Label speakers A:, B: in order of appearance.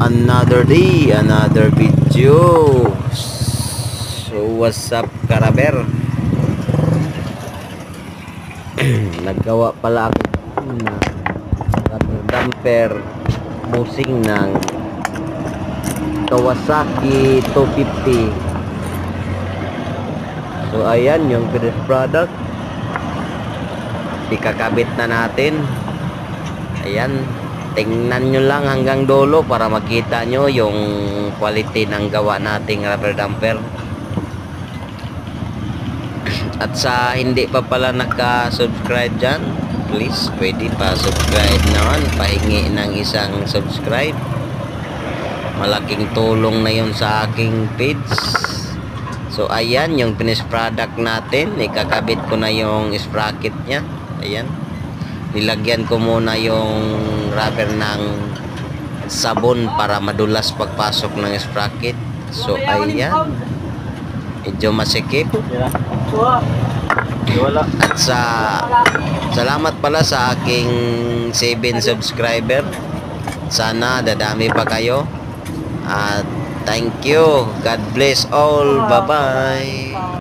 A: Another day, another video. So what's up, Karaber? Naggawa pala ako ng rubber damper musing ng Kawasaki 250. So ayan yung finished product. Ikakabit na natin. Ayan, tingnan nyo lang hanggang dulo para makita nyo yung quality ng gawa nating rubber damper. At sa hindi pa pala naka-subscribe dyan, please pwede pa subscribe naman, pahingi ng isang subscribe. Malaking tulong na yun sa aking page. So ayan yung finished product natin. Ikakabit ko na yung sprocket nya. Ayan, nilagyan ko muna yung rubber ng sabon para madulas pagpasok ng sprocket. So ayan, medyo masikip. At salamat pala sa aking 7 subscriber. Sana dadami pa kayo. At thank you. God bless all. Bye bye.